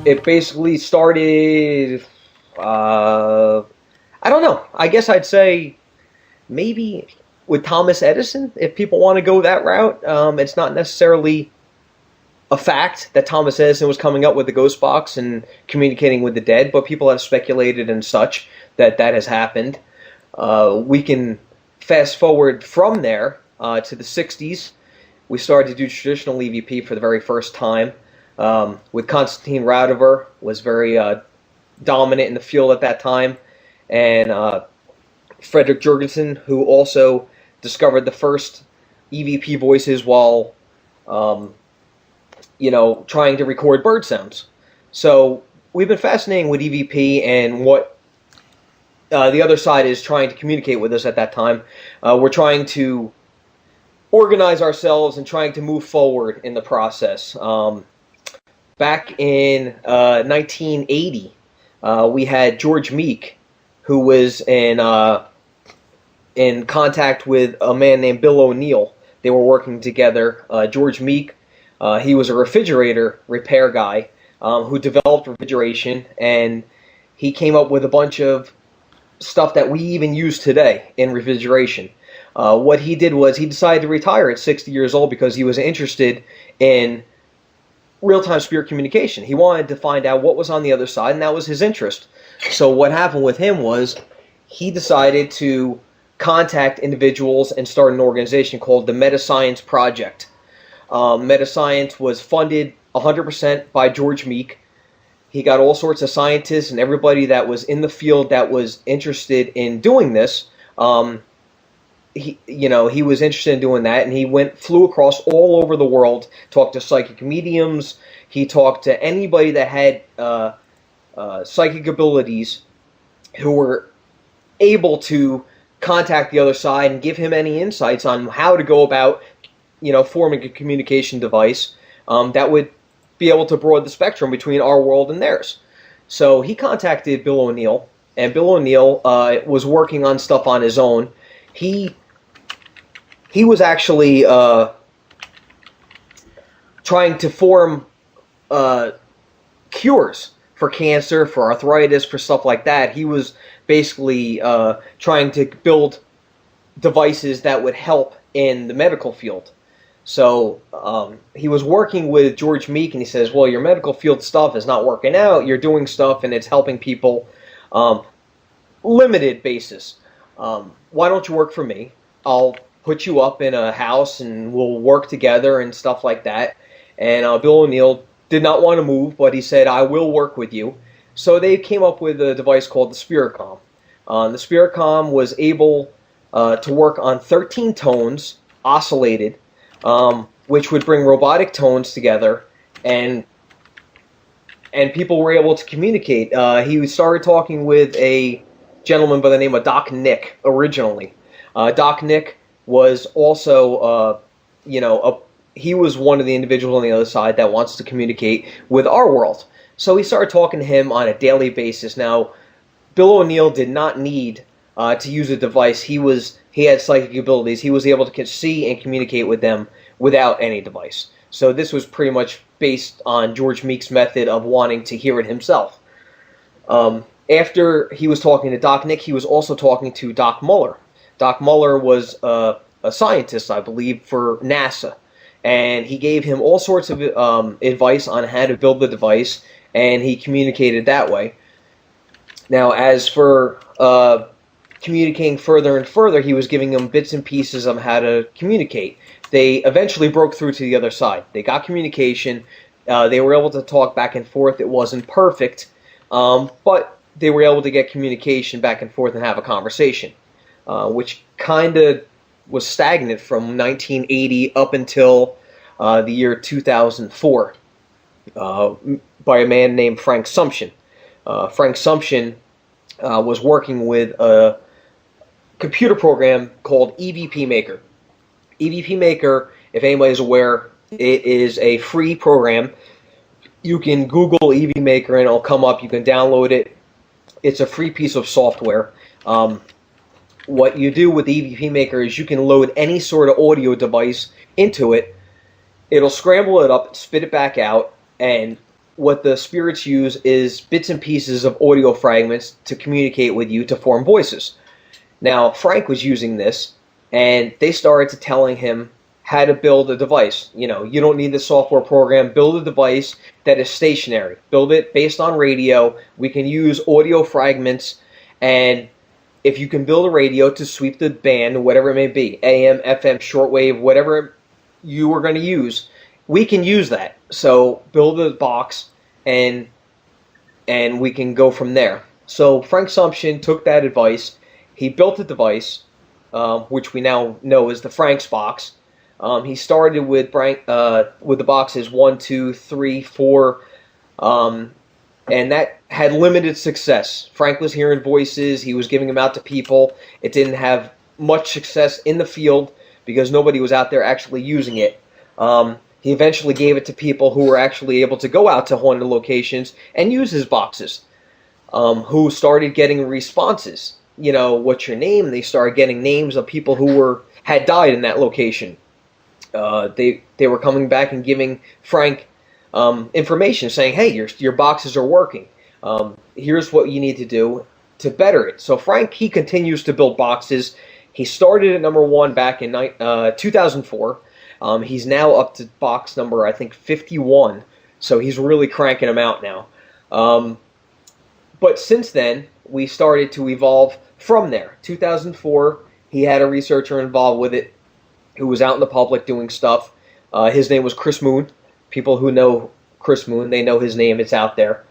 it basically started, I don't know. I guess I'd say maybe with Thomas Edison, if people want to go that route. It's not necessarily a fact that Thomas Edison was coming up with the ghost box and communicating with the dead, but people have speculated and such that that has happened. We can fast forward from there to the 60s. We started to do traditional EVP for the very first time. With Konstantin Radover was very dominant in the field at that time, and Frederick Jurgensen, who also discovered the first EVP voices while trying to record bird sounds. So we've been fascinating with EVP and what the other side is trying to communicate with us at that time. We're trying to organize ourselves and trying to move forward in the process. Back in 1980, we had George Meek, who was in contact with a man named Bill O'Neill. They were working together. George Meek, he was a refrigerator repair guy who developed refrigeration, and he came up with a bunch of stuff that we even use today in refrigeration. What he did was he decided to retire at 60 years old because he was interested in real-time spirit communication. He wanted to find out what was on the other side, and that was his interest. So what happened with him was he decided to contact individuals and start an organization called the Metascience Project. Metascience was funded 100% by George Meek. He got all sorts of scientists and everybody that was in the field that was interested in doing this. He was interested in doing that, and he flew across all over the world, talked to psychic mediums. He talked to anybody that had psychic abilities who were able to contact the other side and give him any insights on how to go about, forming a communication device that would be able to broaden the spectrum between our world and theirs. So he contacted Bill O'Neill, and Bill O'Neill was working on stuff on his own. He was actually trying to form cures for cancer, for arthritis, for stuff like that. He was basically trying to build devices that would help in the medical field. So he was working with George Meek, and he says, well, your medical field stuff is not working out. You're doing stuff, and it's helping people limited basis. Why don't you work for me? I'll put you up in a house, and we'll work together and stuff like that. And Bill O'Neill did not want to move, but he said, I will work with you. So they came up with a device called the Spiritcom. The Spiritcom was able to work on 13 tones, oscillated, which would bring robotic tones together, and people were able to communicate. He started talking with a gentleman by the name of Doc Nick originally. Doc Nick was also, he was one of the individuals on the other side that wants to communicate with our world. So he started talking to him on a daily basis. Now, Bill O'Neill did not need to use a device. He had psychic abilities. He was able to see and communicate with them without any device. So this was pretty much based on George Meek's method of wanting to hear it himself. After he was talking to Doc Nick, he was also talking to Doc Muller. Doc Muller was a scientist, I believe, for NASA. And he gave him all sorts of advice on how to build the device, and he communicated that way. Now, as for communicating further and further, he was giving them bits and pieces of how to communicate. They eventually broke through to the other side. They got communication. They were able to talk back and forth. It wasn't perfect, but they were able to get communication back and forth and have a conversation, which kind of was stagnant from 1980 up until the year 2004 by a man named Frank Sumption. Frank Sumption was working with a computer program called EVP Maker. EVP Maker, if anybody's aware, it is a free program. You can Google EVP Maker and it'll come up. You can download it. It's a free piece of software. What you do with the EVP Maker is you can load any sort of audio device into it. It'll scramble it up, spit it back out, and what the spirits use is bits and pieces of audio fragments to communicate with you to form voices. Now, Frank was using this, and they started to telling him how to build a device. You know, you don't need the software program. Build a device that is stationary. Build it based on radio. We can use audio fragments, and if you can build a radio to sweep the band, whatever it may be, AM, FM, shortwave, whatever you are going to use, we can use that. So build a box, and we can go from there. So Frank Sumption took that advice. He built a device, which we now know is the Frank's box. He started with the boxes 1, 2, 3, 4, and that had limited success. Frank was hearing voices. He was giving them out to people. It didn't have much success in the field because nobody was out there actually using it. He eventually gave it to people who were actually able to go out to haunted locations and use his boxes, who started getting responses. You know, what's your name? They started getting names of people who had died in that location. They were coming back and giving Frank information saying, hey, your boxes are working. Here's what you need to do to better it. So Frank, he continues to build boxes. He started at number 1 back in 2004. He's now up to box number, I think, 51. So he's really cranking them out now. But since then, we started to evolve from there. 2004, he had a researcher involved with it who was out in the public doing stuff. His name was Chris Moon. People who know Chris Moon, they know his name. It's out there.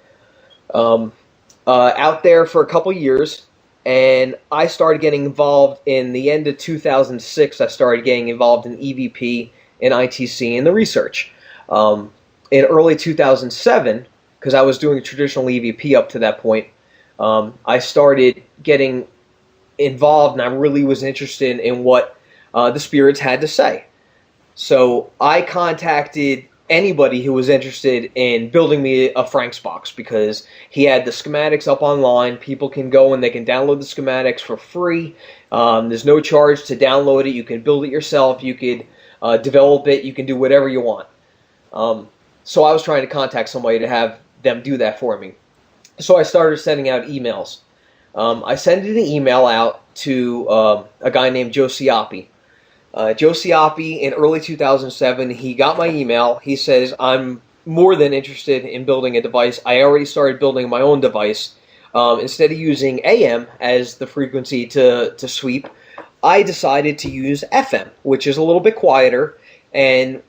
Out there for a couple years, and I started getting involved in the end of 2006. I started getting involved in EVP and ITC and the research. In early 2007, because I was doing traditional EVP up to that point, I started getting involved, and I really was interested in what the spirits had to say. So I contacted anybody who was interested in building me a Frank's box because he had the schematics up online. People can go and they can download the schematics for free. There's no charge to download it. You can build it yourself. You could develop it. You can do whatever you want. So I was trying to contact somebody to have them do that for me. So I started sending out emails. I sent an email out to a guy named Joe Ciappi. Joe Ciappi, in early 2007, he got my email. He says, I'm more than interested in building a device. I already started building my own device. Instead of using AM as the frequency to sweep, I decided to use FM, which is a little bit quieter. And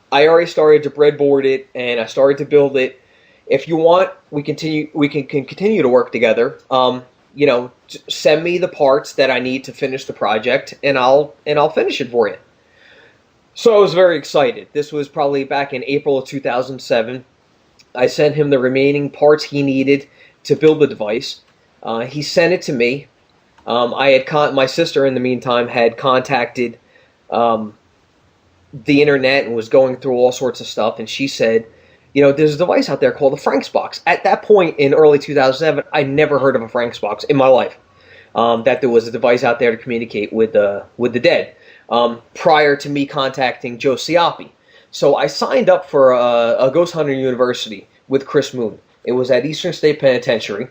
I already started to breadboard it, and I started to build it. If you want, we can continue to work together. You know, send me the parts that I need to finish the project, and I'll finish it for you. So I was very excited. This was probably back in April of 2007. I sent him the remaining parts he needed to build the device. He sent it to me. My sister, in the meantime, had contacted the internet and was going through all sorts of stuff, and she said, you know, there's a device out there called the Frank's box. At that point in early 2007, I never heard of a Frank's box in my life. That there was a device out there to communicate with the dead. Prior to me contacting Joe Ciappi. So I signed up for a Ghost Hunter University with Chris Moon. It was at Eastern State Penitentiary.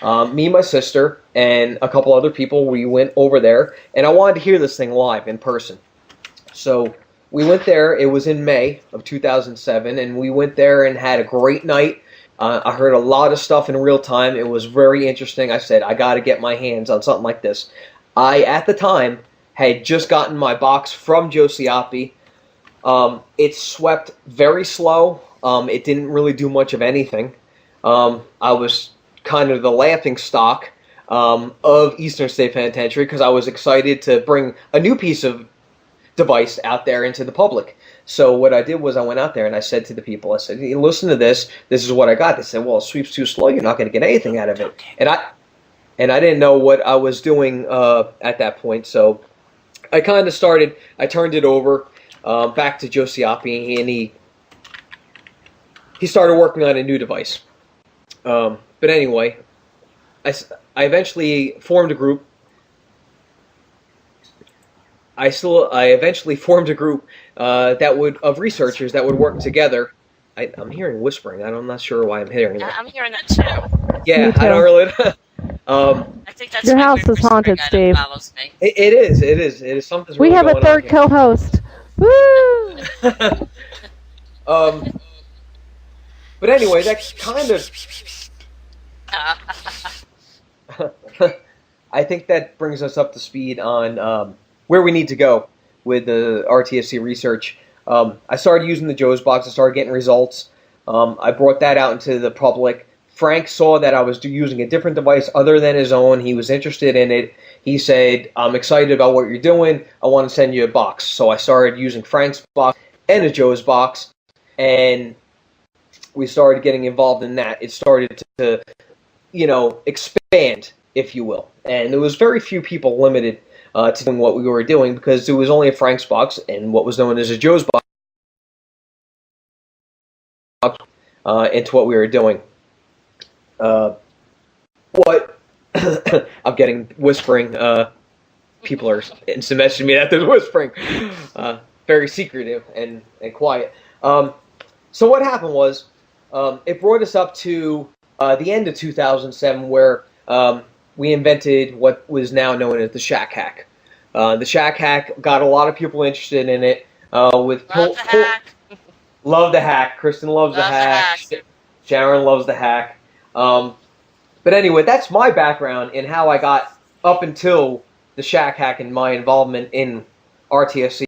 Me, my sister, and a couple other people, we went over there, and I wanted to hear this thing live in person. So we went there. It was in May of 2007, and we went there and had a great night. I heard a lot of stuff in real time. It was very interesting. I said, I got to get my hands on something like this. I, at the time, had just gotten my box from Joe Ciappi. It swept very slow. It didn't really do much of anything. I was kind of the laughing stock of Eastern State Penitentiary because I was excited to bring a new piece of device out there into the public. So what I did was I went out there and I said to the people, I said, hey, listen to this. This is what I got. They said, well, it sweeps too slow. You're not going to get anything out of it. And I didn't know what I was doing at that point. So I kind of started, I turned it over back to Joe Ciappi, and he started working on a new device. But anyway, I eventually formed a group. I eventually formed a group of researchers that would work together I'm hearing whispering. I'm not sure why I'm hearing that. I'm hearing that too. Yeah, Me too. I don't really. I think that's Your my house weird is haunted, whispering Steve. follows me. It is. It is. It is something's We really have a going third on co-host. Woo! here. But anyway, that kind of. I think that brings us up to speed on where we need to go with the RTSC research. I started using the Joe's box. I started getting results. I brought that out into the public. Frank saw that I was using a different device other than his own. He was interested in it. He said, I'm excited about what you're doing. I want to send you a box. So I started using Frank's box and a Joe's box, and we started getting involved in that. It started to, expand, if you will. And there was very few people limited to doing what we were doing because there was only a Frank's box and what was known as a Joe's box into what we were doing. What I'm getting whispering. People are instant messaging me that there's whispering. Very secretive and quiet. So what happened was it brought us up to the end of 2007 where we invented what was now known as the Shack Hack. The Shack Hack got a lot of people interested in it. Love the hack. Love the hack. Kristen loves the hack. Sharon loves the hack. But anyway, that's my background in how I got up until the Shack Hack and my involvement in RTSC